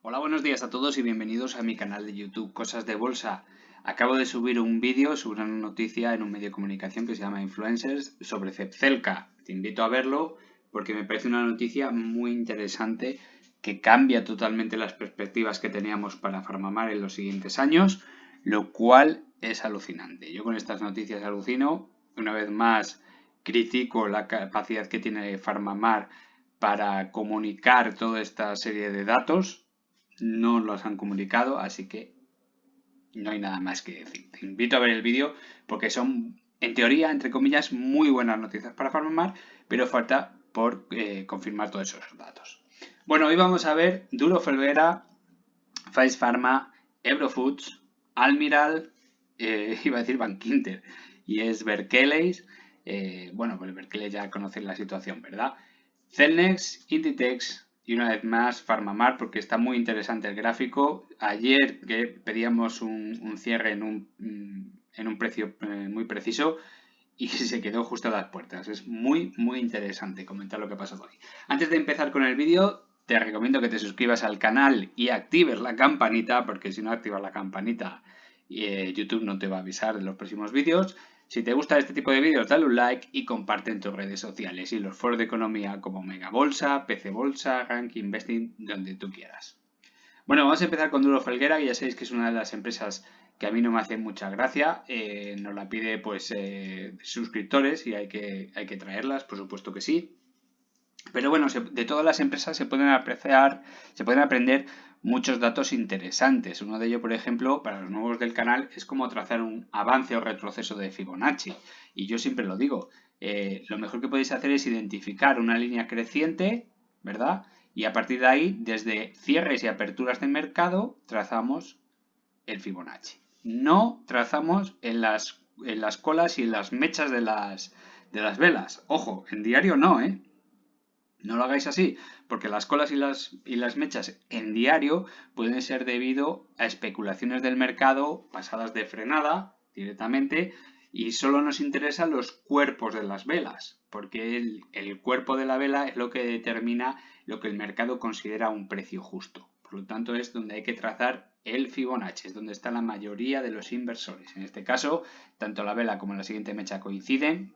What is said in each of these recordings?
Hola, buenos días a todos y bienvenidos a mi canal de YouTube Cosas de Bolsa. Acabo de subir un vídeo sobre una noticia en un medio de comunicación que se llama Influencers sobre Cepcelca. Te invito a verlo porque me parece una noticia muy interesante que cambia totalmente las perspectivas que teníamos para Farmamar en los siguientes años, lo cual es alucinante. Yo con estas noticias alucino. Una vez más, critico la capacidad que tiene Farmamar para comunicar toda esta serie de datos. No los han comunicado, así que no hay nada más que decir. Te invito a ver el vídeo porque son, en teoría, entre comillas, muy buenas noticias para Farmamar, pero falta por confirmar todos esos datos. Bueno, hoy vamos a ver Duro Felguera, Faes Pharma, Ebro Foods, Almiral, iba a decir Bankinter, y es Berkeley. Bueno, pues Berkeley ya conocen la situación, ¿verdad? Celnex, Inditex y una vez más Farmamar porque está muy interesante el gráfico. Ayer que pedíamos un cierre en un precio muy preciso y se quedó justo a las puertas. Es muy interesante comentar lo que ha pasado hoy. Antes de empezar con el vídeo, te recomiendo que te suscribas al canal y actives la campanita, porque si no activas la campanita, YouTube no te va a avisar de los próximos vídeos. Si te gusta este tipo de vídeos, dale un like y comparte en tus redes sociales y los foros de economía como Mega Bolsa, PC Bolsa, Rank Investing, donde tú quieras. Bueno, vamos a empezar con Duro Felguera, que ya sabéis que es una de las empresas que a mí no me hace mucha gracia. Nos la pide pues suscriptores y hay que traerlas, por supuesto que sí. Pero bueno, de todas las empresas se pueden apreciar, se pueden aprender muchos datos interesantes. Uno de ellos, por ejemplo, para los nuevos del canal, es cómo trazar un avance o retroceso de Fibonacci. Y yo siempre lo digo, lo mejor que podéis hacer es identificar una línea creciente, ¿verdad? Y a partir de ahí, desde cierres y aperturas de mercado, trazamos el Fibonacci. No trazamos en las colas y en las mechas de las velas. Ojo, en diario no, ¿eh? No lo hagáis así, porque las colas y las mechas en diario pueden ser debido a especulaciones del mercado pasadas de frenada directamente y solo nos interesan los cuerpos de las velas, porque el cuerpo de la vela es lo que determina lo que el mercado considera un precio justo. Por lo tanto, es donde hay que trazar el Fibonacci, es donde está la mayoría de los inversores. En este caso, tanto la vela como la siguiente mecha coinciden,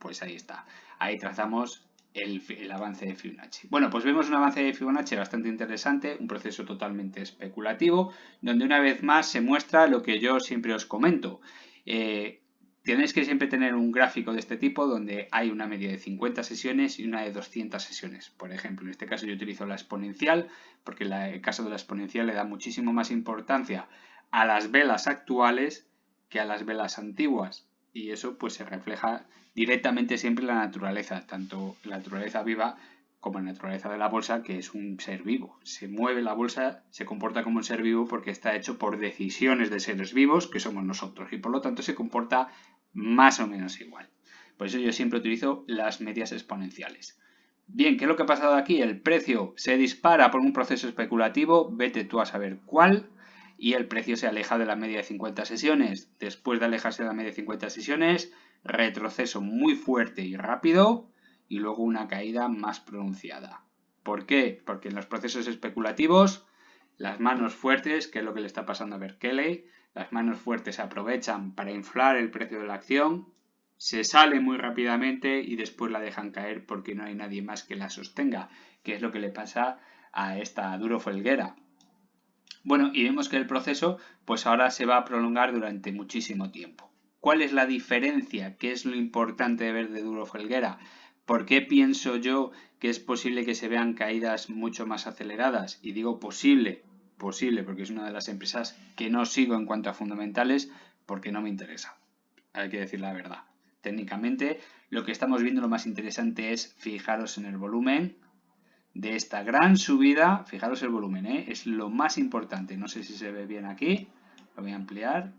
pues ahí está. Ahí trazamos el avance de Fibonacci. Bueno, pues vemos un avance de Fibonacci bastante interesante, un proceso totalmente especulativo, donde una vez más se muestra lo que yo siempre os comento. Tenéis que siempre tener un gráfico de este tipo donde hay una media de 50 sesiones y una de 200 sesiones. Por ejemplo, en este caso yo utilizo la exponencial porque en el caso de la exponencial le da muchísimo más importancia a las velas actuales que a las velas antiguas. Y eso pues se refleja directamente siempre en la naturaleza, tanto la naturaleza viva como la naturaleza de la bolsa, que es un ser vivo. Se mueve la bolsa, se comporta como un ser vivo porque está hecho por decisiones de seres vivos, que somos nosotros, y por lo tanto se comporta más o menos igual. Por eso yo siempre utilizo las medias exponenciales. Bien, ¿qué es lo que ha pasado aquí? El precio se dispara por un proceso especulativo, vete tú a saber cuál, y el precio se aleja de la media de 50 sesiones. Después de alejarse de la media de 50 sesiones, retroceso muy fuerte y rápido, y luego una caída más pronunciada. ¿Por qué? Porque en los procesos especulativos, las manos fuertes, que es lo que le está pasando a Berkeley, las manos fuertes se aprovechan para inflar el precio de la acción, se sale muy rápidamente y después la dejan caer porque no hay nadie más que la sostenga, que es lo que le pasa a esta Duro Felguera. Bueno, y vemos que el proceso pues ahora se va a prolongar durante muchísimo tiempo. ¿Cuál es la diferencia? ¿Qué es lo importante de ver de Duro Felguera? ¿Por qué pienso yo que es posible que se vean caídas mucho más aceleradas? Y digo posible, porque es una de las empresas que no sigo en cuanto a fundamentales porque no me interesa. Hay que decir la verdad. Técnicamente, lo que estamos viendo lo más interesante es fijaros en el volumen de esta gran subida. Fijaros el volumen, es lo más importante. No sé si se ve bien aquí, lo voy a ampliar.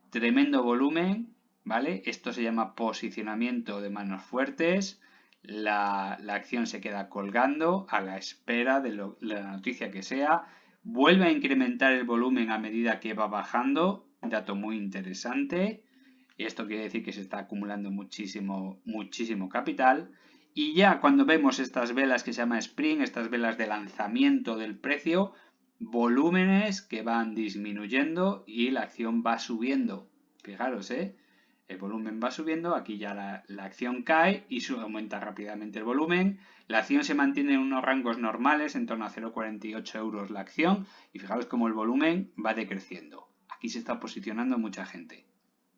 Tremendo volumen, ¿vale? Esto se llama posicionamiento de manos fuertes. La acción se queda colgando a la espera de la noticia que sea. Vuelve a incrementar el volumen a medida que va bajando. Dato muy interesante. Esto quiere decir que se está acumulando muchísimo capital. Y ya cuando vemos estas velas que se llama Spring, estas velas de lanzamiento del precio, volúmenes que van disminuyendo y la acción va subiendo. Fijaros, el volumen va subiendo, aquí ya la acción cae y aumenta rápidamente el volumen. La acción se mantiene en unos rangos normales, en torno a 0,48 euros la acción, y fijaros cómo el volumen va decreciendo. Aquí se está posicionando mucha gente,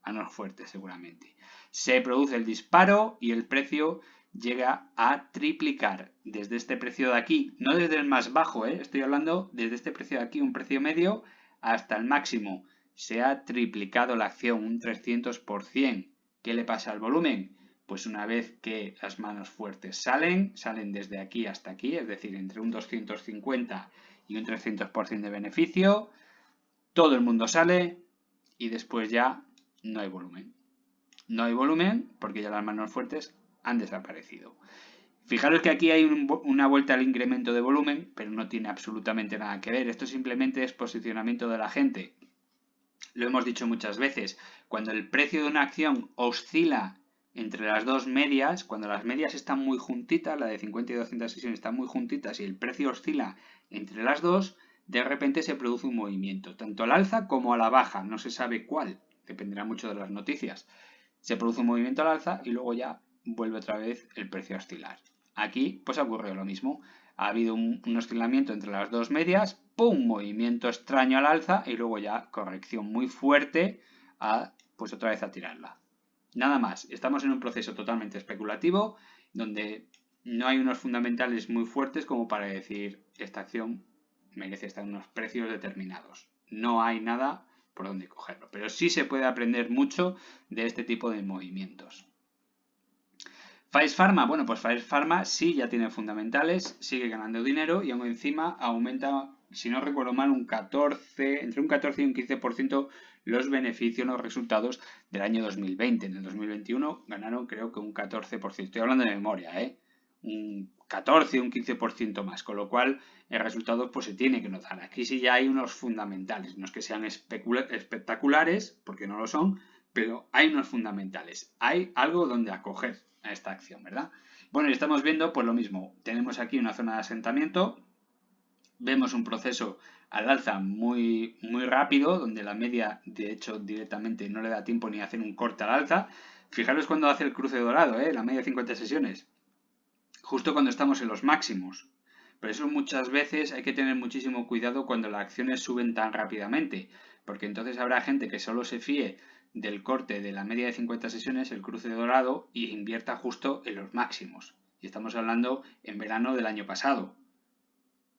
manos fuertes seguramente. Se produce el disparo y el precio llega a triplicar desde este precio de aquí, no desde el más bajo, estoy hablando desde este precio de aquí, un precio medio, hasta el máximo. Se ha triplicado la acción un 300%. ¿Qué le pasa al volumen? Pues una vez que las manos fuertes salen desde aquí hasta aquí, es decir, entre un 250 y un 300% de beneficio, todo el mundo sale y después ya no hay volumen. No hay volumen porque ya las manos fuertes han desaparecido. Fijaros que aquí hay una vuelta al incremento de volumen, pero no tiene absolutamente nada que ver. Esto simplemente es posicionamiento de la gente. Lo hemos dicho muchas veces. Cuando el precio de una acción oscila entre las dos medias, cuando las medias están muy juntitas, la de 50 y 200 sesiones están muy juntitas y el precio oscila entre las dos, de repente se produce un movimiento, tanto al alza como a la baja. No se sabe cuál, dependerá mucho de las noticias. Se produce un movimiento al alza y luego ya vuelve otra vez el precio a oscilar. Aquí pues ha ocurrido lo mismo. Ha habido un oscilamiento entre las dos medias, ¡pum! Movimiento extraño al alza y luego ya corrección muy fuerte pues otra vez a tirarla. Nada más, estamos en un proceso totalmente especulativo donde no hay unos fundamentales muy fuertes como para decir esta acción merece estar en unos precios determinados. No hay nada por dónde cogerlo, pero sí se puede aprender mucho de este tipo de movimientos. Faes Farma, bueno, pues Faes Farma sí ya tiene fundamentales, sigue ganando dinero y aún encima aumenta, si no recuerdo mal, entre un 14 y un 15% los beneficios, los resultados del año 2020. En el 2021 ganaron creo que un 14%. Estoy hablando de memoria, un 14, un 15% más, con lo cual el resultado pues se tiene que notar. Aquí sí ya hay unos fundamentales, no es que sean espectaculares, porque no lo son, pero hay unos fundamentales, hay algo donde acoger a esta acción, ¿verdad? Bueno, y estamos viendo pues lo mismo, tenemos aquí una zona de asentamiento, vemos un proceso al alza muy, muy rápido, donde la media de hecho directamente no le da tiempo ni a hacer un corte al alza. Fijaros cuando hace el cruce dorado, la media de 50 sesiones, justo cuando estamos en los máximos. Por eso muchas veces hay que tener muchísimo cuidado cuando las acciones suben tan rápidamente, porque entonces habrá gente que solo se fíe del corte de la media de 50 sesiones, el cruce dorado, y invierta justo en los máximos. Y estamos hablando en verano del año pasado.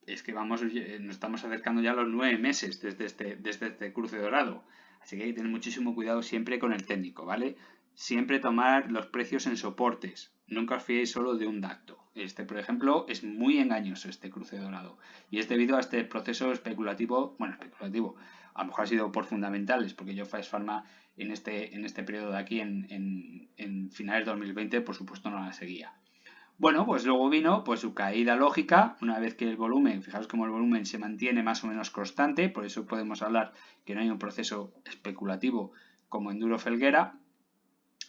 Es que nos estamos acercando ya a los 9 meses desde este cruce dorado. Así que hay que tener muchísimo cuidado siempre con el técnico, ¿vale? Siempre tomar los precios en soportes. Nunca os fiéis solo de un dato. Por ejemplo, es muy engañoso este cruce dorado. Y es debido a este proceso especulativo, a lo mejor ha sido por fundamentales, porque yo Faes Farma en este periodo de aquí, en finales de 2020, por supuesto no la seguía. Bueno, pues luego vino pues su caída lógica, una vez que el volumen, fijaos cómo el volumen se mantiene más o menos constante, por eso podemos hablar que no hay un proceso especulativo como en Duro Felguera.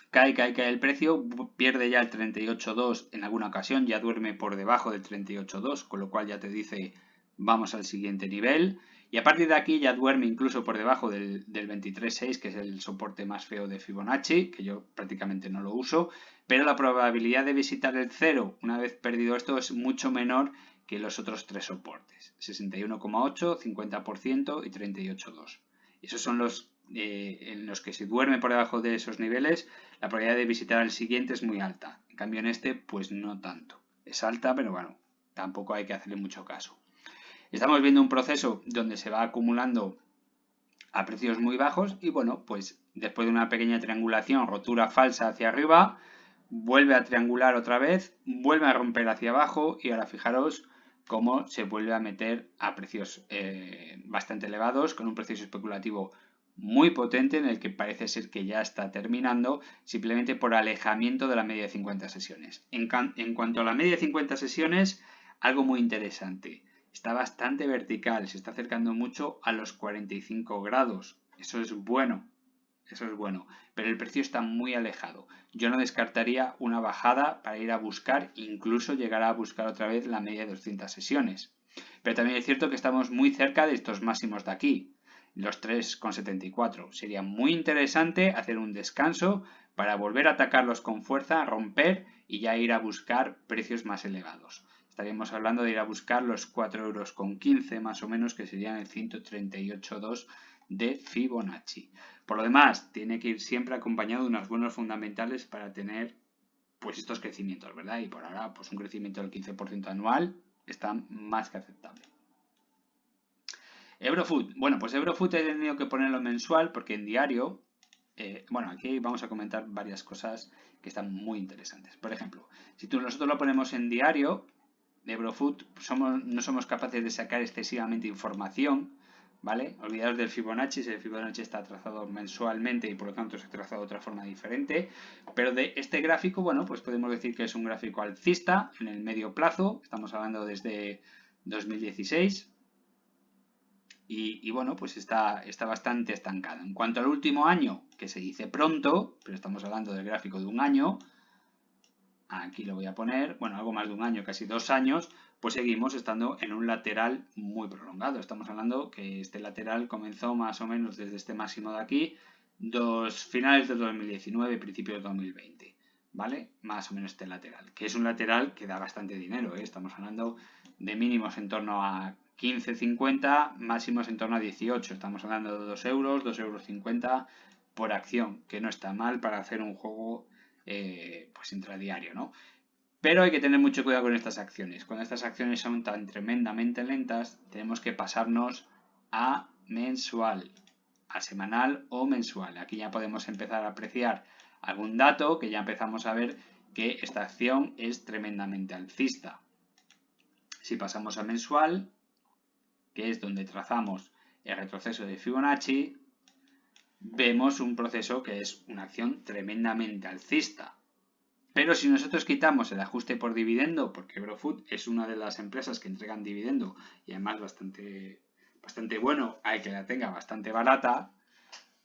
Cae el precio, pierde ya el 38.2 en alguna ocasión, ya duerme por debajo del 38.2, con lo cual ya te dice vamos al siguiente nivel. Y a partir de aquí ya duerme incluso por debajo del 23.6, que es el soporte más feo de Fibonacci, que yo prácticamente no lo uso, pero la probabilidad de visitar el 0 una vez perdido esto es mucho menor que los otros tres soportes, 61,8, 50% y 38,2. Esos son los en los que si duerme por debajo de esos niveles, la probabilidad de visitar el siguiente es muy alta. En cambio en este, pues no tanto. Es alta, pero bueno, tampoco hay que hacerle mucho caso. Estamos viendo un proceso donde se va acumulando a precios muy bajos y bueno, pues después de una pequeña triangulación, rotura falsa hacia arriba, vuelve a triangular otra vez, vuelve a romper hacia abajo y ahora fijaros cómo se vuelve a meter a precios bastante elevados con un proceso especulativo muy potente en el que parece ser que ya está terminando simplemente por alejamiento de la media de 50 sesiones. En cuanto a la media de 50 sesiones, algo muy interesante. Está bastante vertical, se está acercando mucho a los 45 grados. Eso es bueno, pero el precio está muy alejado. Yo no descartaría una bajada para ir a buscar, incluso llegar a buscar otra vez la media de 200 sesiones. Pero también es cierto que estamos muy cerca de estos máximos de aquí, los 3,74. Sería muy interesante hacer un descanso para volver a atacarlos con fuerza, romper y ya ir a buscar precios más elevados. Estaríamos hablando de ir a buscar los 4,15 € más o menos, que serían el 138,2 de Fibonacci. Por lo demás, tiene que ir siempre acompañado de unos buenos fundamentales para tener pues estos crecimientos, ¿verdad? Y por ahora, pues un crecimiento del 15% anual está más que aceptable. Eurofood. Bueno, pues Eurofood he tenido que ponerlo mensual porque en diario, bueno, aquí vamos a comentar varias cosas que están muy interesantes. Por ejemplo, si nosotros lo ponemos en diario, de Eurofood no somos capaces de sacar excesivamente información, ¿vale? Olvidaos del Fibonacci, el Fibonacci está trazado mensualmente y por lo tanto se ha trazado de otra forma diferente, pero de este gráfico, bueno, pues podemos decir que es un gráfico alcista en el medio plazo, estamos hablando desde 2016, y bueno, pues está bastante estancado. En cuanto al último año, que se dice pronto, pero estamos hablando del gráfico de un año, aquí lo voy a poner, bueno, algo más de un año, casi 2 años, pues seguimos estando en un lateral muy prolongado. Estamos hablando que este lateral comenzó más o menos desde este máximo de aquí, finales de 2019, principio de 2020, ¿vale? Más o menos este lateral, que es un lateral que da bastante dinero, ¿eh? Estamos hablando de mínimos en torno a 15,50, máximos en torno a 18. Estamos hablando de 2 euros, 2,50 € por acción, que no está mal para hacer un juego pues intradiario, ¿no? Pero hay que tener mucho cuidado con estas acciones. Cuando estas acciones son tan tremendamente lentas, tenemos que pasarnos a mensual, a semanal o mensual. Aquí ya podemos empezar a apreciar algún dato que ya empezamos a ver que esta acción es tremendamente alcista. Si pasamos a mensual, que es donde trazamos el retroceso de Fibonacci, vemos un proceso que es una acción tremendamente alcista. Pero si nosotros quitamos el ajuste por dividendo, porque Eurofood es una de las empresas que entregan dividendo y además bastante bueno, hay que la tenga bastante barata,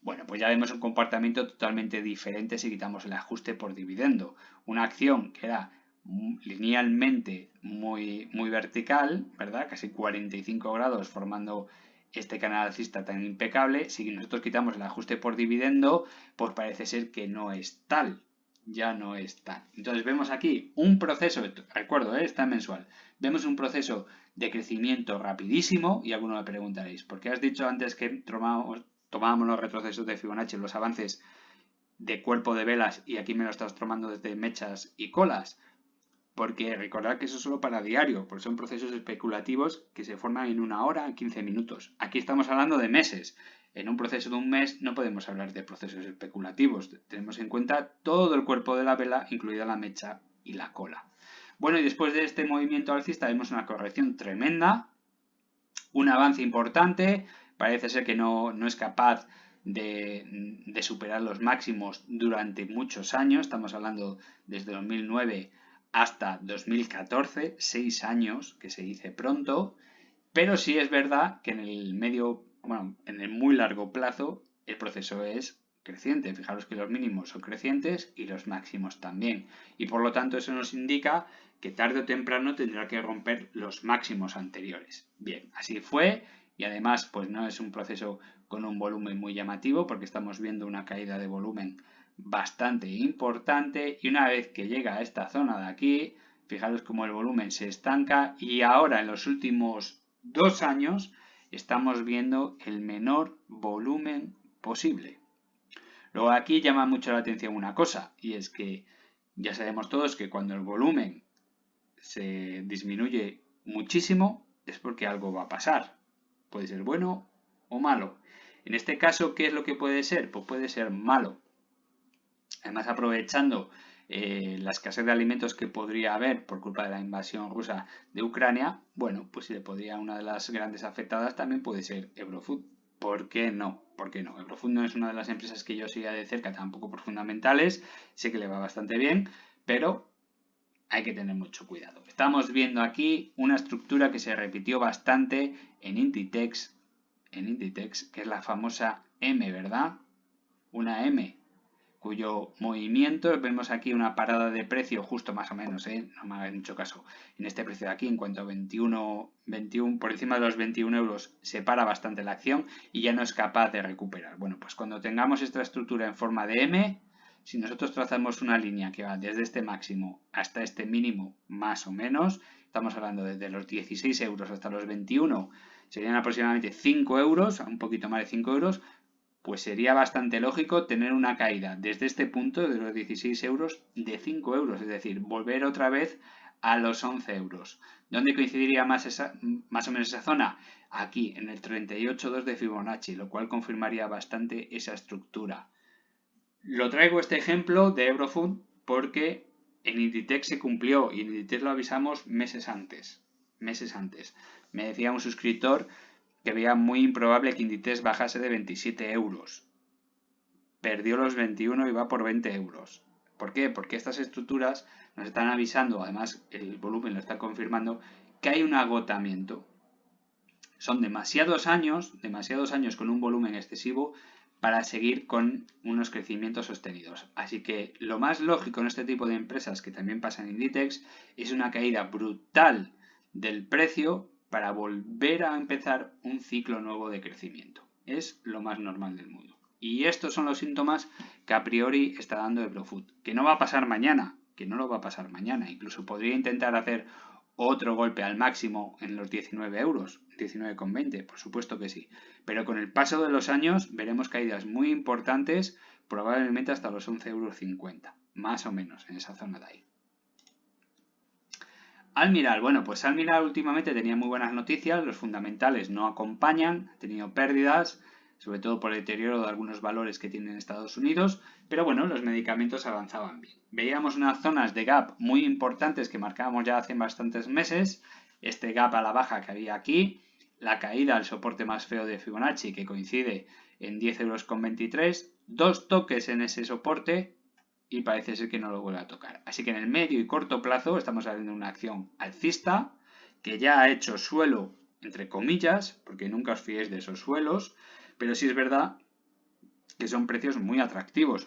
bueno, pues ya vemos un comportamiento totalmente diferente si quitamos el ajuste por dividendo. Una acción que era linealmente muy vertical, ¿verdad? Casi 45 grados formando este canal alcista tan impecable. Si nosotros quitamos el ajuste por dividendo, pues parece ser que no es tal. Ya no es tal. Entonces vemos aquí un proceso, recuerdo, está mensual, vemos un proceso de crecimiento rapidísimo y alguno me preguntaréis, ¿por qué has dicho antes que tomábamos los retrocesos de Fibonacci, los avances de cuerpo de velas y aquí me lo estás tomando desde mechas y colas? Porque recordad que eso es solo para diario, porque son procesos especulativos que se forman en 1 hora, 15 minutos. Aquí estamos hablando de meses. En un proceso de un mes no podemos hablar de procesos especulativos. Tenemos en cuenta todo el cuerpo de la vela, incluida la mecha y la cola. Bueno, y después de este movimiento alcista vemos una corrección tremenda, un avance importante. Parece ser que no es capaz de superar los máximos durante muchos años. Estamos hablando desde 2009 hasta 2014, 6 años, que se dice pronto, pero sí es verdad que en el muy largo plazo el proceso es creciente. Fijaros que los mínimos son crecientes y los máximos también. Y por lo tanto eso nos indica que tarde o temprano tendrá que romper los máximos anteriores. Bien, así fue y además pues no es un proceso con un volumen muy llamativo porque estamos viendo una caída de volumen bastante importante y una vez que llega a esta zona de aquí, fijaros cómo el volumen se estanca y ahora en los últimos 2 años estamos viendo el menor volumen posible. Luego aquí llama mucho la atención una cosa y es que ya sabemos todos que cuando el volumen se disminuye muchísimo es porque algo va a pasar. Puede ser bueno o malo. En este caso, ¿qué es lo que puede ser? Pues puede ser malo. Además, aprovechando la escasez de alimentos que podría haber por culpa de la invasión rusa de Ucrania, bueno, pues una de las grandes afectadas también puede ser Eurofood. ¿Por qué no? ¿Por qué no? Eurofood no es una de las empresas que yo siga de cerca, tampoco por fundamentales, sé que le va bastante bien, pero hay que tener mucho cuidado. Estamos viendo aquí una estructura que se repitió bastante en Inditex, que es la famosa M, ¿verdad? Una M. cuyo movimiento, vemos aquí una parada de precio justo más o menos, no me hagan mucho caso, en este precio de aquí, en cuanto a 21, por encima de los 21 euros, se para bastante la acción y ya no es capaz de recuperar. Bueno, pues cuando tengamos esta estructura en forma de M, si nosotros trazamos una línea que va desde este máximo hasta este mínimo, más o menos, estamos hablando desde los 16 euros hasta los 21, serían aproximadamente 5 euros, un poquito más de 5 euros, pues sería bastante lógico tener una caída desde este punto de los 16 euros de 5 euros, es decir, volver otra vez a los 11 euros. ¿Dónde coincidiría más o menos esa zona? Aquí, en el 38,2 de Fibonacci, lo cual confirmaría bastante esa estructura. Lo traigo este ejemplo de Eurofood porque en Inditex se cumplió y en Inditex lo avisamos meses antes. Me decía un suscriptor que veía muy improbable que Inditex bajase de 27 euros. Perdió los 21 y va por 20 euros. ¿Por qué? Porque estas estructuras nos están avisando, además el volumen lo está confirmando, que hay un agotamiento. Son demasiados años con un volumen excesivo para seguir con unos crecimientos sostenidos. Así que lo más lógico en este tipo de empresas, que también pasa en Inditex, es una caída brutal del precio para volver a empezar un ciclo nuevo de crecimiento. Es lo más normal del mundo. Y estos son los síntomas que a priori está dando Eurofood. Que no va a pasar mañana, que no lo va a pasar mañana. Incluso podría intentar hacer otro golpe al máximo en los 19 euros, 19,20, por supuesto que sí. Pero con el paso de los años veremos caídas muy importantes, probablemente hasta los 11,50 euros, más o menos en esa zona de ahí. Almiral, bueno, pues Almiral últimamente tenía muy buenas noticias, los fundamentales no acompañan, ha tenido pérdidas, sobre todo por el deterioro de algunos valores que tienen Estados Unidos, pero bueno, los medicamentos avanzaban bien. Veíamos unas zonas de gap muy importantes que marcábamos ya hace bastantes meses, este gap a la baja que había aquí, la caída al soporte más feo de Fibonacci que coincide en 10,23 euros, dos toques en ese soporte y parece ser que no lo vuelve a tocar. Así que en el medio y corto plazo estamos hablando de una acción alcista que ya ha hecho suelo, entre comillas, porque nunca os fiéis de esos suelos, pero sí es verdad que son precios muy atractivos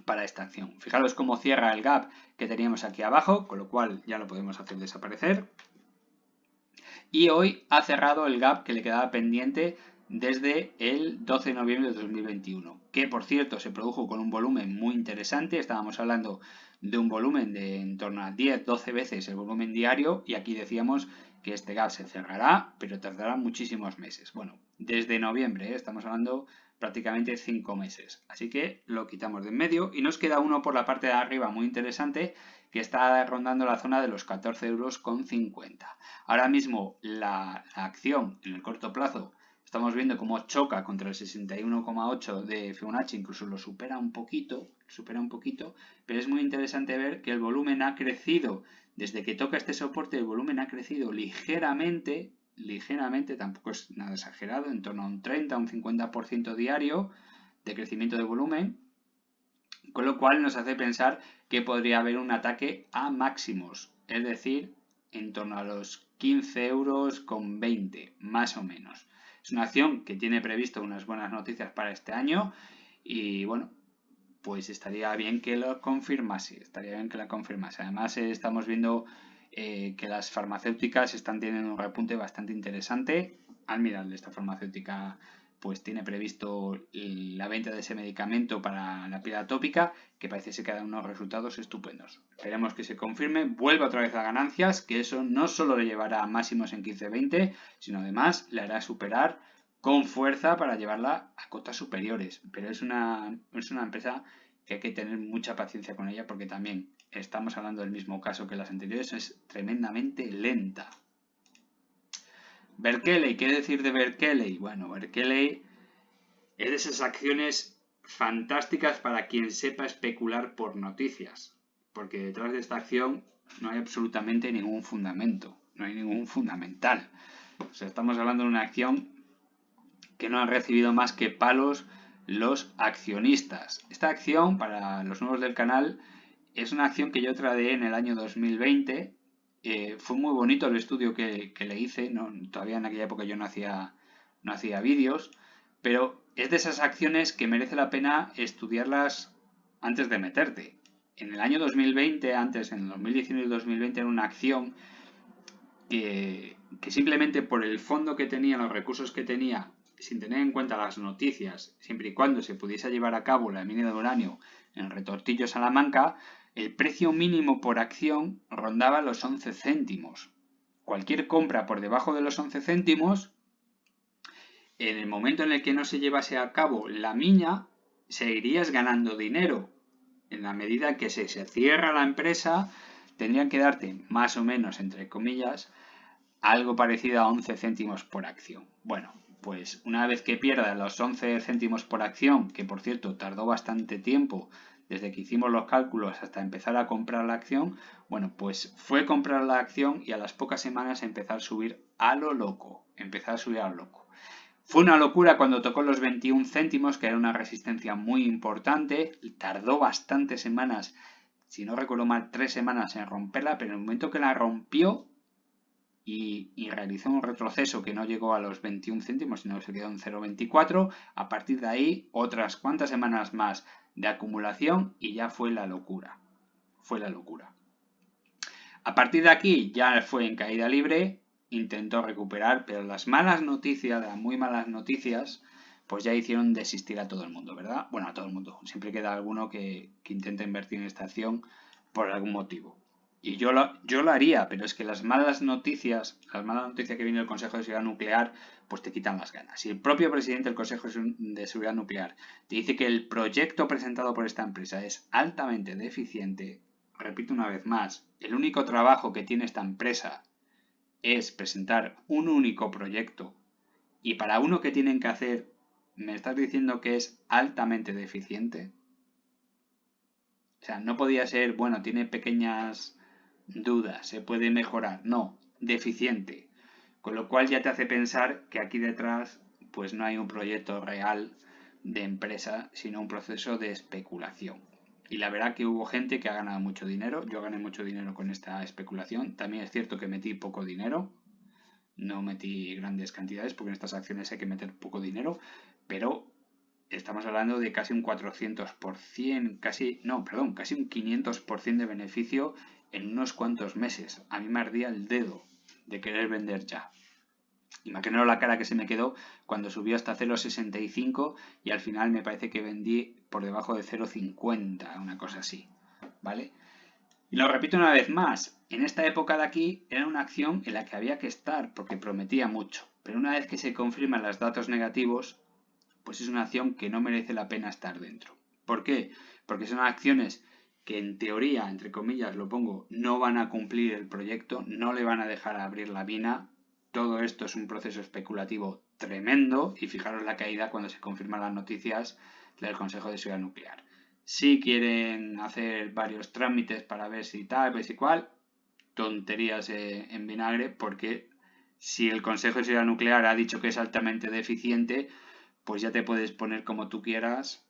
para esta acción. Fijaros cómo cierra el gap que teníamos aquí abajo, con lo cual ya lo podemos hacer desaparecer. Y hoy ha cerrado el gap que le quedaba pendiente desde el 12 de noviembre de 2021, que por cierto se produjo con un volumen muy interesante. Estábamos hablando de un volumen de en torno a 10-12 veces el volumen diario y aquí decíamos que este gap se cerrará, pero tardará muchísimos meses. Bueno, desde noviembre, estamos hablando prácticamente 5 meses. Así que lo quitamos de en medio y nos queda uno por la parte de arriba muy interesante que está rondando la zona de los 14,50 euros. Ahora mismo la acción en el corto plazo estamos viendo cómo choca contra el 61,8 de Fibonacci, incluso lo supera un poquito, pero es muy interesante ver que el volumen ha crecido desde que toca este soporte, el volumen ha crecido ligeramente, tampoco es nada exagerado, en torno a un 30 a un 50% diario de crecimiento de volumen, con lo cual nos hace pensar que podría haber un ataque a máximos, es decir, en torno a los 15,20 euros, más o menos. Es una acción que tiene previsto unas buenas noticias para este año y bueno, pues estaría bien que lo confirmase, Además estamos viendo que las farmacéuticas están teniendo un repunte bastante interesante. Almiral de esta farmacéutica pues tiene previsto la venta de ese medicamento para la piel atópica, que parece ser que da unos resultados estupendos. Esperemos que se confirme, vuelva otra vez a ganancias, que eso no solo le llevará a máximos en 15-20, sino además le hará superar con fuerza para llevarla a cotas superiores. Pero es una empresa que hay que tener mucha paciencia con ella porque también estamos hablando del mismo caso que las anteriores, es tremendamente lenta. Berkeley, ¿qué decir de Berkeley? Bueno, Berkeley es de esas acciones fantásticas para quien sepa especular por noticias, porque detrás de esta acción no hay absolutamente ningún fundamento, no hay ningún fundamental. O sea, estamos hablando de una acción que no han recibido más que palos los accionistas. Esta acción, para los nuevos del canal, es una acción que yo tradeé en el año 2020. Fue muy bonito el estudio que le hice, ¿no? Todavía en aquella época yo no hacía vídeos, pero es de esas acciones que merece la pena estudiarlas antes de meterte. En el año 2020, antes, en el 2019 y 2020, era una acción que simplemente por el fondo que tenía, los recursos que tenía, sin tener en cuenta las noticias, siempre y cuando se pudiese llevar a cabo la mina de uranio en Retortillo, Salamanca, el precio mínimo por acción rondaba los 11 céntimos. Cualquier compra por debajo de los 11 céntimos, en el momento en el que no se llevase a cabo la mina, seguirías ganando dinero. En la medida que se cierra la empresa, tendrían que darte más o menos, entre comillas, algo parecido a 11 céntimos por acción. Bueno, pues una vez que pierdas los 11 céntimos por acción, que por cierto tardó bastante tiempo desde que hicimos los cálculos hasta empezar a comprar la acción, bueno, pues fue comprar la acción y a las pocas semanas empezar a subir a lo loco. Fue una locura cuando tocó los 21 céntimos, que era una resistencia muy importante. Tardó bastantes semanas, si no recuerdo mal, 3 semanas en romperla, pero en el momento que la rompió y realizó un retroceso que no llegó a los 21 céntimos, sino que se quedó en 0,24, a partir de ahí otras cuantas semanas más de acumulación y ya fue la locura. A partir de aquí ya fue en caída libre. Intentó recuperar, pero las malas noticias, las muy malas noticias, pues ya hicieron desistir a todo el mundo, ¿verdad? Bueno, a todo el mundo. Siempre queda alguno que intenta invertir en esta acción por algún motivo. Y yo lo haría, pero es que las malas noticias que viene del Consejo de Seguridad Nuclear, pues te quitan las ganas. Si el propio presidente del Consejo de Seguridad Nuclear te dice que el proyecto presentado por esta empresa es altamente deficiente, repito una vez más, el único trabajo que tiene esta empresa es presentar un único proyecto y para uno que tienen que hacer, ¿me estás diciendo que es altamente deficiente? O sea, no podía ser, bueno, tiene pequeñas dudas, se puede mejorar. No, deficiente. Con lo cual ya te hace pensar que aquí detrás pues no hay un proyecto real de empresa, sino un proceso de especulación. Y la verdad que hubo gente que ha ganado mucho dinero. Yo gané mucho dinero con esta especulación. También es cierto que metí poco dinero. No metí grandes cantidades porque en estas acciones hay que meter poco dinero. Pero estamos hablando de casi un 400%, casi un 500% de beneficio en unos cuantos meses. A mí me ardía el dedo de querer vender ya. Imaginaos la cara que se me quedó cuando subió hasta 0,65 y al final me parece que vendí por debajo de 0,50, una cosa así, ¿vale? Y lo repito una vez más, en esta época de aquí era una acción en la que había que estar porque prometía mucho, pero una vez que se confirman los datos negativos, pues es una acción que no merece la pena estar dentro. ¿Por qué? Porque son acciones que en teoría, entre comillas lo pongo, no van a cumplir el proyecto, no le van a dejar abrir la mina. Todo esto es un proceso especulativo tremendo y fijaros la caída cuando se confirman las noticias del Consejo de Seguridad Nuclear. Si quieren hacer varios trámites para ver si tal, ver si cual, tonterías en vinagre, porque si el Consejo de Seguridad Nuclear ha dicho que es altamente deficiente, pues ya te puedes poner como tú quieras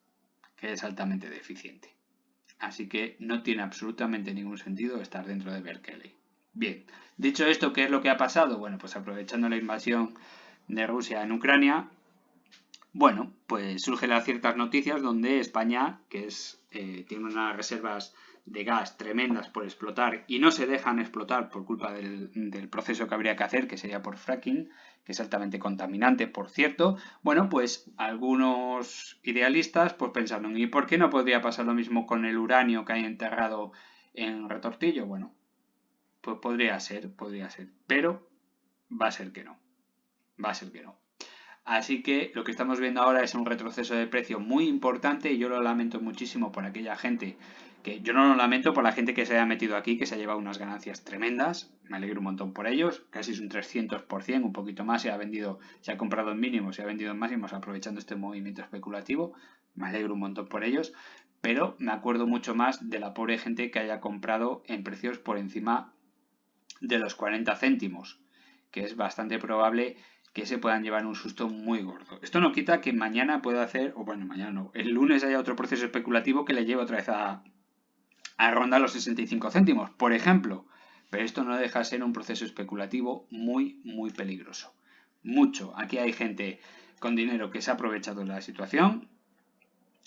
que es altamente deficiente. Así que no tiene absolutamente ningún sentido estar dentro de Berkeley. Bien, dicho esto, ¿qué es lo que ha pasado? Bueno, pues aprovechando la invasión de Rusia en Ucrania, bueno, pues surgen las ciertas noticias donde España, que tiene unas reservas de gas tremendas por explotar y no se dejan explotar por culpa del proceso que habría que hacer, que sería por fracking, que es altamente contaminante, por cierto. Bueno, pues algunos idealistas pues pensaron, ¿y por qué no podría pasar lo mismo con el uranio que hay enterrado en Retortillo? Bueno, pues podría ser, pero va a ser que no. Así que lo que estamos viendo ahora es un retroceso de precio muy importante y yo lo lamento muchísimo por aquella gente yo no lo lamento por la gente que se haya metido aquí, que se ha llevado unas ganancias tremendas. Me alegro un montón por ellos. Casi es un 300%, un poquito más. Se ha comprado en mínimos, se ha vendido en máximos aprovechando este movimiento especulativo. Me alegro un montón por ellos. Pero me acuerdo mucho más de la pobre gente que haya comprado en precios por encima de los 40 céntimos, que es bastante probable que se puedan llevar un susto muy gordo. Esto no quita que mañana pueda hacer, o bueno, mañana no, el lunes haya otro proceso especulativo que le lleve otra vez a rondar los 65 céntimos, por ejemplo. Pero esto no deja de ser un proceso especulativo muy, muy peligroso. Mucho. Aquí hay gente con dinero que se ha aprovechado de la situación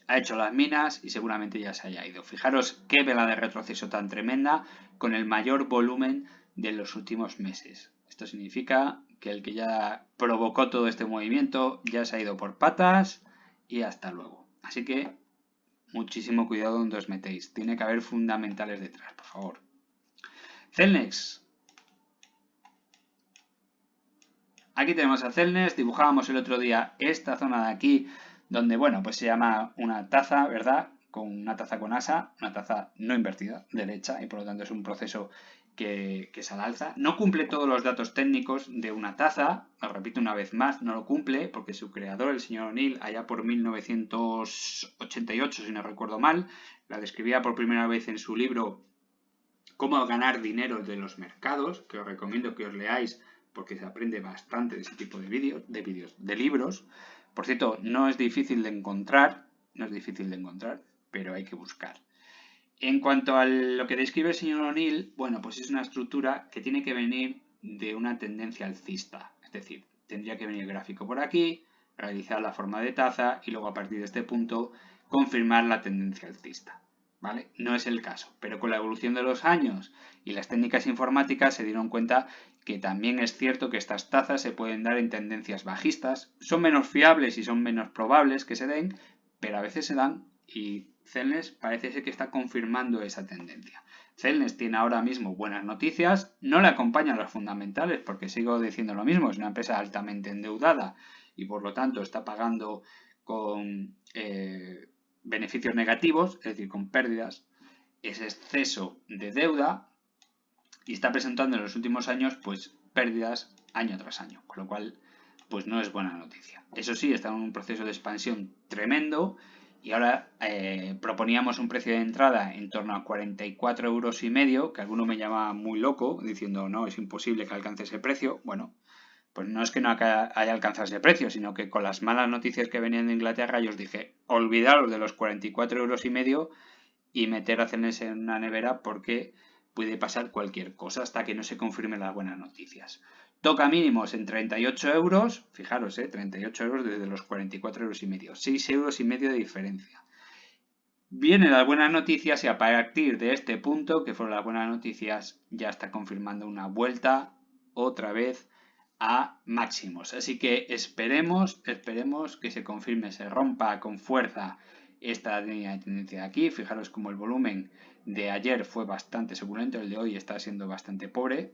ha hecho las minas y seguramente ya se haya ido. Fijaros qué vela de retroceso tan tremenda con el mayor volumen de los últimos meses. Esto significa que el que ya provocó todo este movimiento ya se ha ido por patas y hasta luego. Así que muchísimo cuidado donde os metéis. Tiene que haber fundamentales detrás, por favor. Celnex. Aquí tenemos a Celnex. Dibujábamos el otro día esta zona de aquí, donde, bueno, pues se llama una taza, ¿verdad? Con una taza con asa, una taza no invertida, derecha, y por lo tanto es un proceso que es al alza. No cumple todos los datos técnicos de una taza, lo repito una vez más, no lo cumple, porque su creador, el señor O'Neill, allá por 1988, si no recuerdo mal, la describía por primera vez en su libro Cómo ganar dinero de los mercados, que os recomiendo que os leáis porque se aprende bastante de ese tipo de de libros. Por cierto, no es difícil de encontrar, pero hay que buscar. En cuanto a lo que describe el señor O'Neill, bueno, pues es una estructura que tiene que venir de una tendencia alcista. Es decir, tendría que venir el gráfico por aquí, realizar la forma de taza y luego a partir de este punto confirmar la tendencia alcista. ¿Vale? No es el caso, pero con la evolución de los años y las técnicas informáticas se dieron cuenta que también es cierto que estas tazas se pueden dar en tendencias bajistas, son menos fiables y son menos probables que se den, pero a veces se dan y Celnex parece ser que está confirmando esa tendencia. Celnex tiene ahora mismo buenas noticias, no le acompañan los fundamentales porque sigo diciendo lo mismo, es una empresa altamente endeudada y por lo tanto está pagando con beneficios negativos, es decir, con pérdidas, ese exceso de deuda y está presentando en los últimos años pues pérdidas año tras año, con lo cual pues no es buena noticia. Eso sí, está en un proceso de expansión tremendo y ahora proponíamos un precio de entrada en torno a 44,5 euros, que alguno me llama muy loco diciendo no, es imposible que alcance ese precio. Bueno, pues no es que no haya alcanzado ese precio, sino que con las malas noticias que venían de Inglaterra yo os dije, olvidaros de los 44,5 euros y meter a Celnex en una nevera porque puede pasar cualquier cosa hasta que no se confirmen las buenas noticias. Toca mínimos en 38 euros, fijaros, 38 euros desde los 44,5 euros, 6,5 euros de diferencia. Vienen las buenas noticias y a partir de este punto, que fueron las buenas noticias, ya está confirmando una vuelta otra vez a máximos. Así que esperemos que se confirme, se rompa con fuerza esta línea de tendencia de aquí. Fijaros como el volumen de ayer fue bastante suculento, el de hoy está siendo bastante pobre,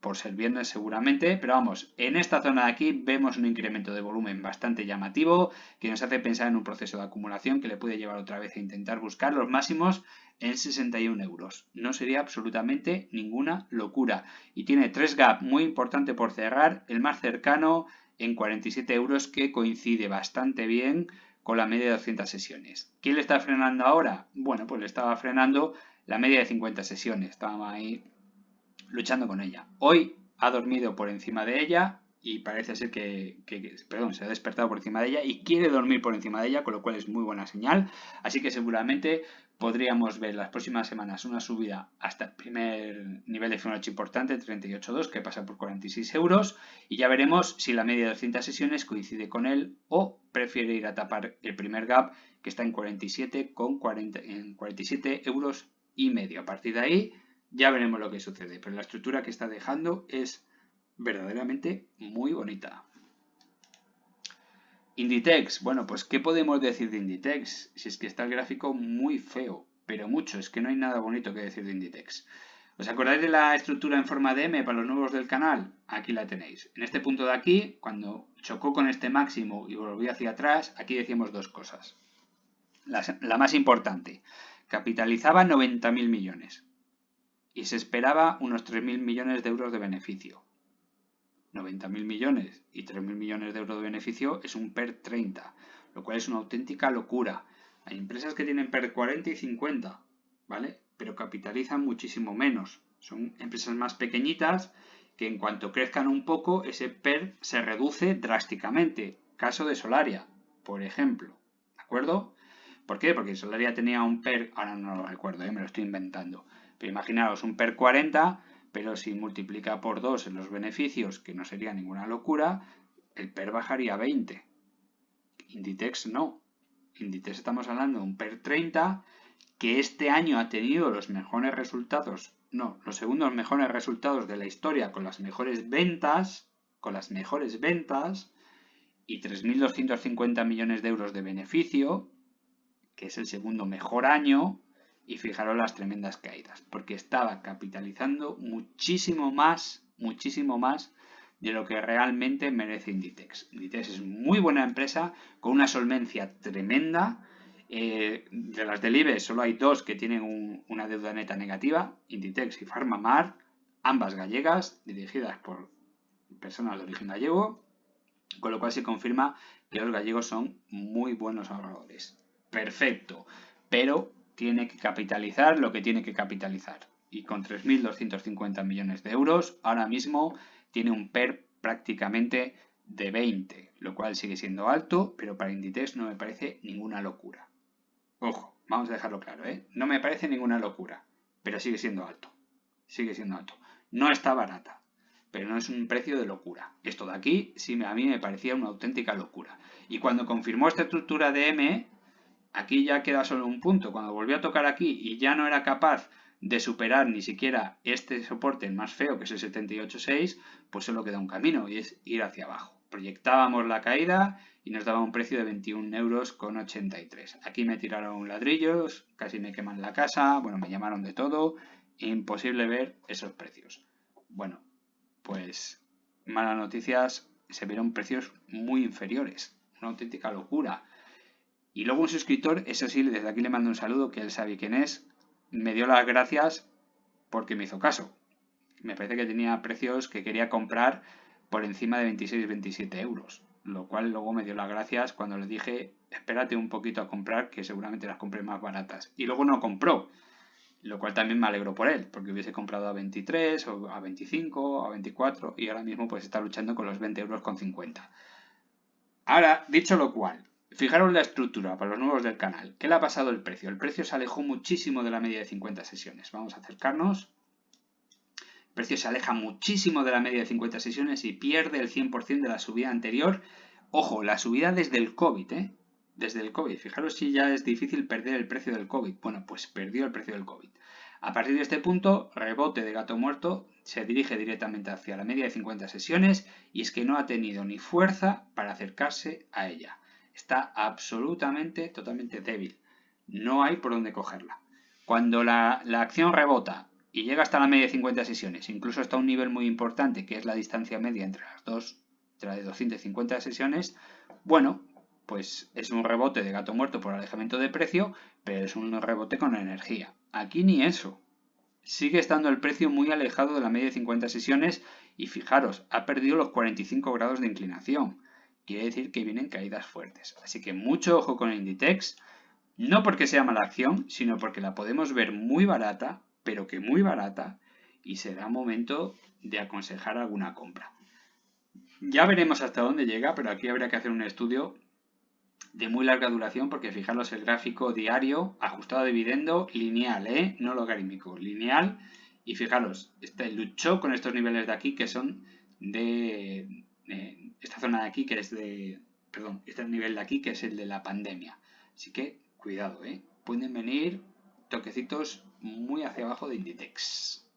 por ser viernes seguramente, pero vamos, en esta zona de aquí vemos un incremento de volumen bastante llamativo que nos hace pensar en un proceso de acumulación que le puede llevar otra vez a intentar buscar los máximos en 61 euros. No sería absolutamente ninguna locura. Y tiene 3 gaps muy importantes por cerrar, el más cercano en 47 euros que coincide bastante bien con la media de 200 sesiones. ¿Quién le está frenando ahora? Bueno, pues le estaba frenando la media de 50 sesiones. Estábamos ahí luchando con ella. Hoy ha dormido por encima de ella y parece ser se ha despertado por encima de ella y quiere dormir por encima de ella, con lo cual es muy buena señal. Así que seguramente podríamos ver las próximas semanas una subida hasta el primer nivel de Fibonacci importante, 38,2, que pasa por 46 euros. Y ya veremos si la media de 200 sesiones coincide con él o prefiere ir a tapar el primer gap, que está en 47,40 euros y medio. A partir de ahí ya veremos lo que sucede, pero la estructura que está dejando es verdaderamente muy bonita. Inditex, bueno, pues ¿qué podemos decir de Inditex? Si es que está el gráfico muy feo, pero mucho, es que no hay nada bonito que decir de Inditex. ¿Os acordáis de la estructura en forma de M para los nuevos del canal? Aquí la tenéis. En este punto de aquí, cuando chocó con este máximo y volvió hacia atrás, aquí decíamos dos cosas. La más importante, capitalizaba 90.000 millones. Y se esperaba unos 3.000 millones de euros de beneficio. 90.000 millones y 3.000 millones de euros de beneficio es un PER 30, lo cual es una auténtica locura. Hay empresas que tienen PER 40 y 50, ¿vale? Pero capitalizan muchísimo menos. Son empresas más pequeñitas que en cuanto crezcan un poco, ese PER se reduce drásticamente. Caso de Solaria, por ejemplo. ¿De acuerdo? ¿Por qué? Porque Solaria tenía un PER, ahora no lo recuerdo, me lo estoy inventando. Pero imaginaos un PER 40, pero si multiplica por 2 en los beneficios, que no sería ninguna locura, el PER bajaría a 20. Inditex no. Inditex estamos hablando de un PER 30, que este año ha tenido los mejores resultados, no, los segundos mejores resultados de la historia con las mejores ventas, y 3.250 millones de euros de beneficio, que es el segundo mejor año, y fijaros las tremendas caídas, porque estaba capitalizando muchísimo más de lo que realmente merece Inditex. Inditex es muy buena empresa, con una solvencia tremenda. De las del IBEX solo hay dos que tienen una deuda neta negativa, Inditex y Farmamar, ambas gallegas, dirigidas por personas de origen gallego, con lo cual se confirma que los gallegos son muy buenos ahorradores. Perfecto, pero tiene que capitalizar lo que tiene que capitalizar. Y con 3.250 millones de euros, ahora mismo tiene un PER prácticamente de 20, lo cual sigue siendo alto, pero para Inditex no me parece ninguna locura. Ojo, vamos a dejarlo claro, ¿eh? No me parece ninguna locura, pero sigue siendo alto. Sigue siendo alto. No está barata, pero no es un precio de locura. Esto de aquí sí a mí me parecía una auténtica locura. Y cuando confirmó esta estructura de M, aquí ya queda solo un punto. Cuando volvió a tocar aquí y ya no era capaz de superar ni siquiera este soporte más feo, que es el 78.6, pues solo queda un camino y es ir hacia abajo. Proyectábamos la caída y nos daba un precio de 21,83 euros. Aquí me tiraron ladrillos, casi me queman la casa, bueno, me llamaron de todo, imposible ver esos precios. Bueno, pues malas noticias, se vieron precios muy inferiores, una auténtica locura. Y luego un suscriptor, eso sí, desde aquí le mando un saludo, que él sabe quién es, me dio las gracias porque me hizo caso. Me parece que tenía precios que quería comprar por encima de 26-27 euros, lo cual luego me dio las gracias cuando le dije, espérate un poquito a comprar, que seguramente las compré más baratas. Y luego no compró, lo cual también me alegro por él, porque hubiese comprado a 23 o a 25 o a 24 y ahora mismo pues está luchando con los 20 euros con 50. Ahora, dicho lo cual, fijaros la estructura para los nuevos del canal. ¿Qué le ha pasado el precio? El precio se alejó muchísimo de la media de 50 sesiones. Vamos a acercarnos. El precio se aleja muchísimo de la media de 50 sesiones y pierde el 100% de la subida anterior. Ojo, la subida desde el COVID, ¿eh? Desde el COVID. Fijaros si ya es difícil perder el precio del COVID. Bueno, pues perdió el precio del COVID. A partir de este punto, rebote de gato muerto, se dirige directamente hacia la media de 50 sesiones y es que no ha tenido ni fuerza para acercarse a ella. Está absolutamente, totalmente débil. No hay por dónde cogerla. Cuando la acción rebota y llega hasta la media de 50 sesiones, incluso hasta un nivel muy importante, que es la distancia media entre las dos, entre la de 250 sesiones, bueno, pues es un rebote de gato muerto por alejamiento de precio, pero es un rebote con energía. Aquí ni eso. Sigue estando el precio muy alejado de la media de 50 sesiones y fijaros, ha perdido los 45 grados de inclinación. Quiere decir que vienen caídas fuertes. Así que mucho ojo con Inditex, no porque sea mala acción, sino porque la podemos ver muy barata, pero que muy barata, y será momento de aconsejar alguna compra. Ya veremos hasta dónde llega, pero aquí habría que hacer un estudio de muy larga duración, porque fijaros el gráfico diario, ajustado a dividendo, lineal, no logarítmico, lineal, y fijaros, luchó con estos niveles de aquí que son de esta zona de aquí que es de, perdón, este nivel de aquí que es el de la pandemia. Así que cuidado, pueden venir toquecitos muy hacia abajo de Inditex.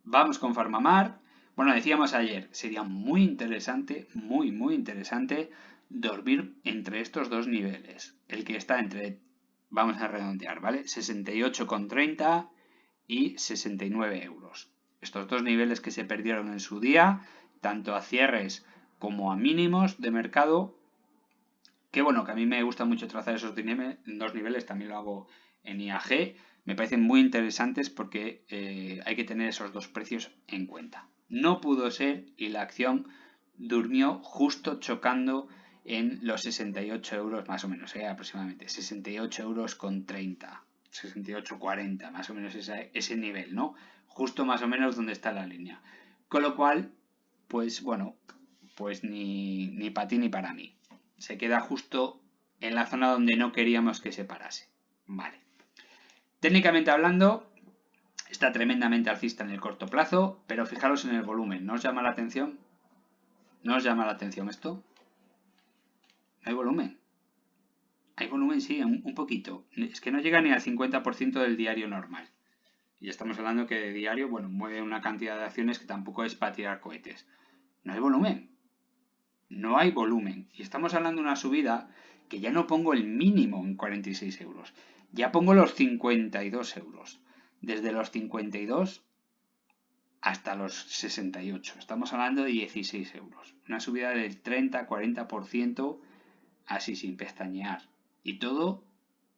Vamos con Farmamar. Bueno, decíamos ayer, sería muy interesante, muy interesante dormir entre estos dos niveles. El que está entre, vamos a redondear, ¿vale? 68,30 y 69 euros. Estos dos niveles que se perdieron en su día, tanto a cierres como a mínimos de mercado. Que bueno, que a mí me gusta mucho trazar esos dos niveles, también lo hago en IAG. Me parecen muy interesantes porque hay que tener esos dos precios en cuenta. No pudo ser y la acción durmió justo chocando en los 68 euros más o menos, aproximadamente 68 euros con 30, 68,40, más o menos ese nivel, ¿no? Justo más o menos donde está la línea. Con lo cual, pues bueno, pues ni para ti ni para mí. Se queda justo en la zona donde no queríamos que se parase. Vale. Técnicamente hablando, está tremendamente alcista en el corto plazo, pero fijaros en el volumen. ¿No os llama la atención? ¿No os llama la atención esto? No hay volumen. Hay volumen, sí, un poquito. Es que no llega ni al 50% del diario normal. Y estamos hablando que de diario, bueno, mueve una cantidad de acciones que tampoco es para tirar cohetes. No hay volumen. No hay volumen. Y estamos hablando de una subida que ya no pongo el mínimo en 46 euros. Ya pongo los 52 euros. Desde los 52 hasta los 68. Estamos hablando de 16 euros. Una subida del 30-40% así sin pestañear. Y todo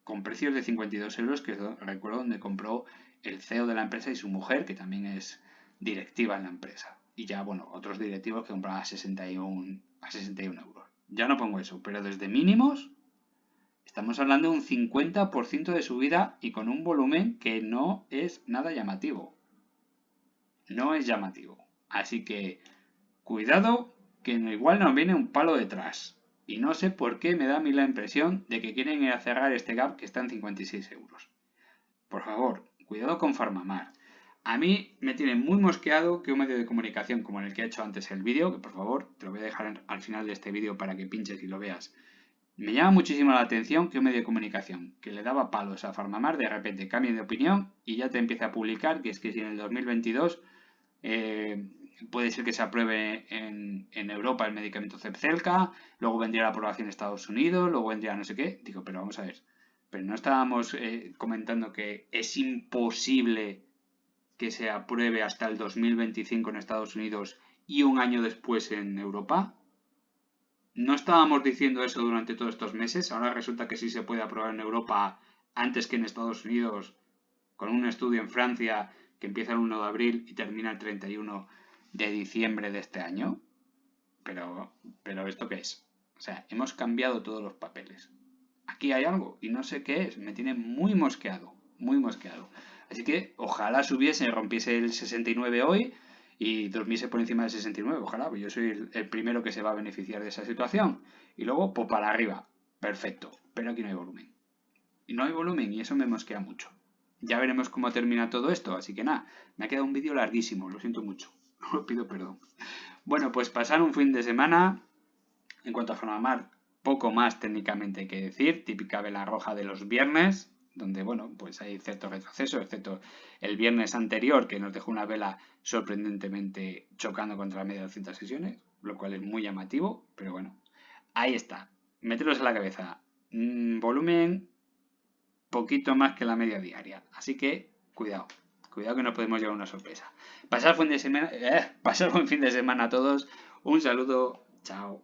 con precios de 52 euros, que recuerdo donde compró el CEO de la empresa y su mujer, que también es directiva en la empresa. Y ya, bueno, otros directivos que compraban a 61 euros. Ya no pongo eso, pero desde mínimos estamos hablando de un 50% de subida y con un volumen que no es nada llamativo. No es llamativo. Así que cuidado que igual nos viene un palo detrás. Y no sé por qué me da a mí la impresión de que quieren ir a cerrar este gap que está en 56 euros. Por favor, cuidado con Farmamar. A mí me tiene muy mosqueado que un medio de comunicación como el que he hecho antes el vídeo, que por favor te lo voy a dejar al final de este vídeo para que pinches y lo veas. Me llama muchísimo la atención que un medio de comunicación que le daba palos a Farmamar de repente cambie de opinión y ya te empieza a publicar que es que si en el 2022 puede ser que se apruebe en Europa el medicamento Zepzelca, luego vendría la aprobación en Estados Unidos, luego vendría no sé qué. Digo, pero vamos a ver, pero no estábamos comentando que es imposible que se apruebe hasta el 2025 en Estados Unidos y un año después en Europa. ¿No estábamos diciendo eso durante todos estos meses? Ahora resulta que sí se puede aprobar en Europa antes que en Estados Unidos, con un estudio en Francia que empieza el 1 de abril y termina el 31 de diciembre de este año. Pero ¿esto qué es? O sea, hemos cambiado todos los papeles. Aquí hay algo y no sé qué es. Me tiene muy mosqueado, muy mosqueado. Así que ojalá subiese, rompiese el 69 hoy y durmiese por encima del 69. Ojalá, pues yo soy el primero que se va a beneficiar de esa situación. Y luego, pues para arriba. Perfecto. Pero aquí no hay volumen. Y no hay volumen y eso me mosquea mucho. Ya veremos cómo termina todo esto. Así que nada, me ha quedado un vídeo larguísimo. Lo siento mucho. Os pido perdón. Bueno, pues pasar un fin de semana. En cuanto a Farmamar, poco más técnicamente que decir. Típica vela roja de los viernes, donde, bueno, pues hay cierto retroceso, excepto el viernes anterior, que nos dejó una vela sorprendentemente chocando contra la media de 200 sesiones, lo cual es muy llamativo, pero bueno, ahí está. Meteros en la cabeza. Volumen poquito más que la media diaria. Así que, cuidado. Cuidado que no podemos llevar una sorpresa. Pasar buen fin de semana a todos. Un saludo. Chao.